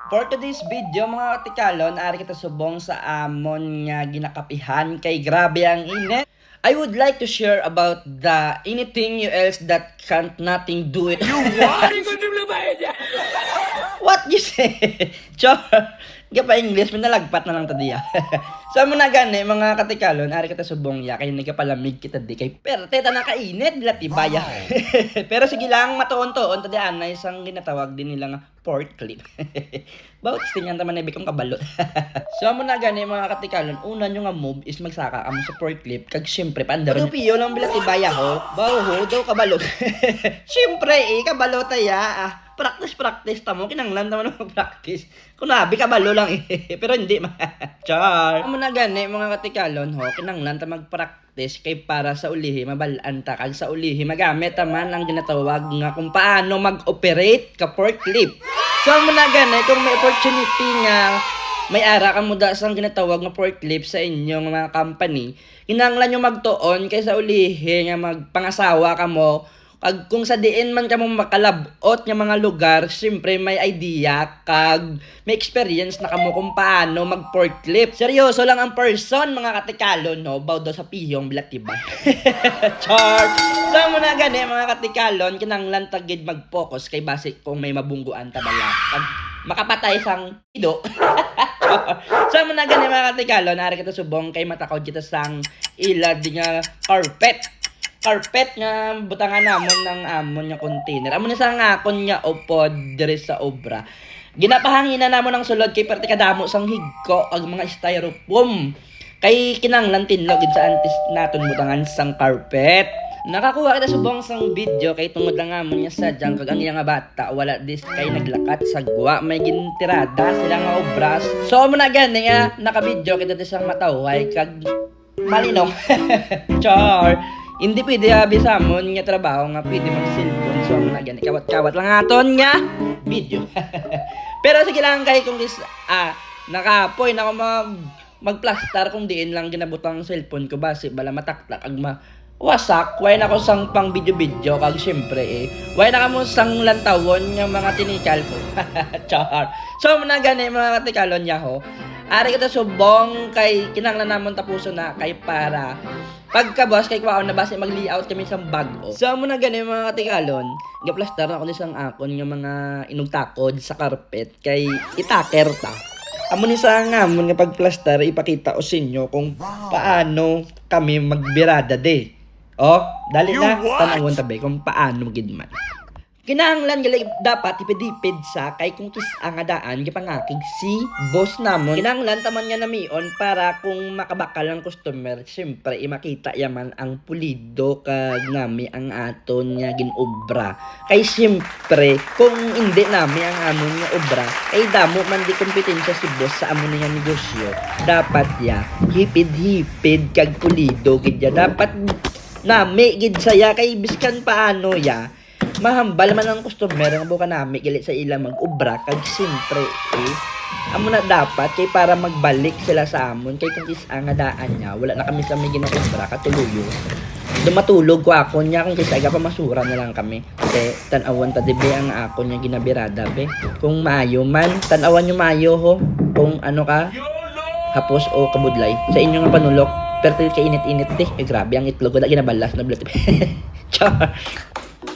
For today's video mga katikalon, ari kita subong sa amon nga ginakapihan kay grabe ang init. I would like to share about the anything you else that can't nothing do it. You what? What you say? Chor. Nga pa English, minalagpat na lang tadiya. So mo na gani mga katikalon, ari kita subong ya kay nagapalamig kita di kay perte ta nakainit bila tibaya. Pero sige lang matuon-tuon tadiya na isang ginatawag din nila nga pork clip. Bawat stingan taman na bikong kabalot. So mo na gani mga katikalon, una nyo nga move is magsaka amo sa pork clip kag syempre pandaron. Piyo lang bila tibaya ho. Bawo ho daw kabalot. Syempre kabalot ya. Practice tamo kinanglan naman mag-practice. Kunabi kabalo lang pero hindi char. Amo na gani mga katikalon ho, kinanglan ta mag-practice kay para sa ulihi mabalaan ta kag sa ulihi magamit taman ang ginatawag nga kung paano mag-operate ka pork clip. So amo na gani kung may opportunity nga may ara ka muda sang ginatawag nga pork clip sa inyong mga company, kinanglan nyo magtuon kay sa ulihi nga magpangasawa ka mo. Kag kung sa diin man ka mo makalabot nga mga lugar, siyempre may idea kag may experience na kamo kung paano mag pork clip. Seryoso lang ang person mga katikalon no, baw daw sa piyong bilatibay. Char. So mo na gani mga katikalon, kinanglan tagid mag-focus kay basic kung may mabungguan ta bala. Kag makapatay sang ido. So mo na gani mga katikalon, ari kita subong kay matakod kita sang ilad nga carpet nga butangan namon ng amon nga container. Amo ni sa ngakon nga upod diri sa obra. Ginapahanginan namon ng sulod kay perti kadamo sang higko ag mga styrofoam. Kay kinanglan tinlog sa antis naton butangan sang carpet. Nakakuha kita subong sang video kay tungod lang amon nya sadyang kag ang iya nga bata wala dis kay naglakat sa gwa may gintirada sila nga obras. So mo na gani nga naka-video kita sang mataway kag malinaw. Char. Hindi pwede sa amon nga trabaho nga pwede mag-cellphone. So, na gani kawat-kawat lang aton nga video. Pero sige lang kay kung nakapoy na ako mag-plaster kung diin lang ginabutang cellphone ko base bala mataktak ag wasak. Way na ko sang pang video kag syempre way na kamo sang lantawon nga mga tinikal ko. Char. So, na gani mga katikalon yaho. Ari kita subong kay kinanglan namon tapuso na kay para pagka-boss kay kwaon na base mag-layout kami sa bago. So mo na gani mga katikalon, gaplaster ako ni sang akon nga mga inugtakod sa carpet kay itaker ta. Amo ni sa ngamon nga pagplaster ipakita ko sa inyo kung paano kami magbirada de. Oh, dali na tanawon tabi kung paano gid man. Kinahanglan gali dapat ipidipid sa kay kung kis-a nga daan gipangakig si boss namon. Kinahanglan taman nga namion para kung makabakal ang customer, syempre makita yaman ang pulido kag nami ang aton nga ginobra. Kay syempre kung hindi nami ang amon nga obra, kay damo man di kompetensya si boss sa amon nga negosyo. Dapat ya hipid-hipid kag pulido gid ya. Dapat nami gid saya kay biskan paano ya mahambal man ang customer nga buka nami gali sa ila mag-obra kag siyempre amo na dapat kay para magbalik sila sa amon kay kung is-a nga daan nya wala na kami sa may ginaobra katuluyo dumatulog ko ako nya kung kisa pa masura na lang kami kay tan-awan ta dibe ang ako nya ginabirada be kung maayo man tan-awan nyo maayo ho kung ano ka hapos o kabudlay sa inyo nga panulok pero kay init-init grabe ang itlog ko na ginabalas na blat. Char.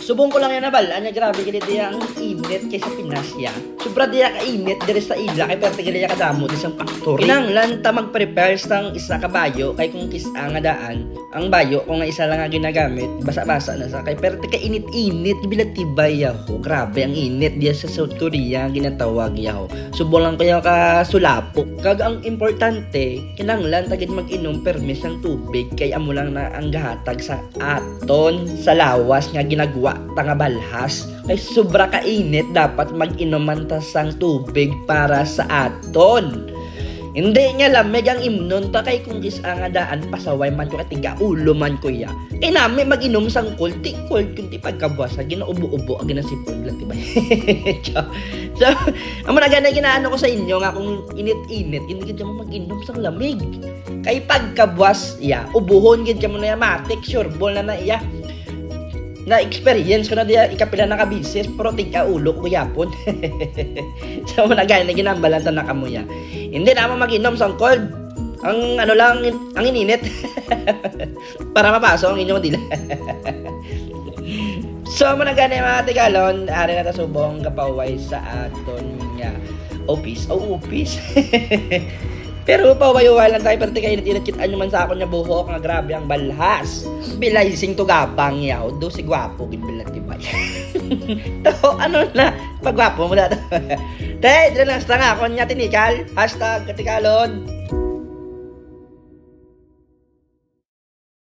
Subong ko lang yan nabal, grabe gali diya ang init kaysa Pinas ya. Sobra diya ka init dire sa ila kay perti gali ka damo di sang factory. Kinanglan ta mag-prepare sang isa ka bayo kay kung kis-a nga daan. Ang bayo kung nga isa lang nga ginagamit, basa-basa na sa kay perti ka init-init bilatibay yaho. Grabe ang init diya sa South Korea ginatawag yaho. Subong lang kayo ka sulapok. Kag ang importante, kinanglan tagid mag-inom permis ang tubig kay amo lang na ang gahatag sa aton sa lawas nga ginagwa tanga balhas kay sobra ka init dapat mag-inom man ta sang tubig para sa aton. Hindi nga lamig ang imnon ta kay kung is-a nga daan pasaway man ko katiga ulo man ko ya. Kay nami mag-inom sang cold kunti pagkabuas ginaubo-ubo ag ginasipon lang tibay. So, amo na gana ginaano ko sa inyo nga kung init-init hindi ka mo mag-inom sang lamig. Kay pagkabuas ya ubuhon gid ka mo na ya matik sure ball na iya. na experience ko na diya ikapila na kabisis pero tigka ulo ko yapon. So mo na gani ginambalan ta na kamuya. Hindi na mo mag-inom sa cold. Ang ano lang ang ininit. Para mapaso ang inyong dila. So mo na gani mga tigalon, ari na ta subong kapaway sa aton nga office. Office. Pero paway-way lang tayo, pero init-init kitaan nyo man sa akon nga buhok, nga grabe ang balhas. Bilaysing to gabang yaw, do si gwapo, gibilat tibay. To, ano na, pagwapo mo na to. Tay, dito na, nga akon nga tinikal, hashtag katikalon.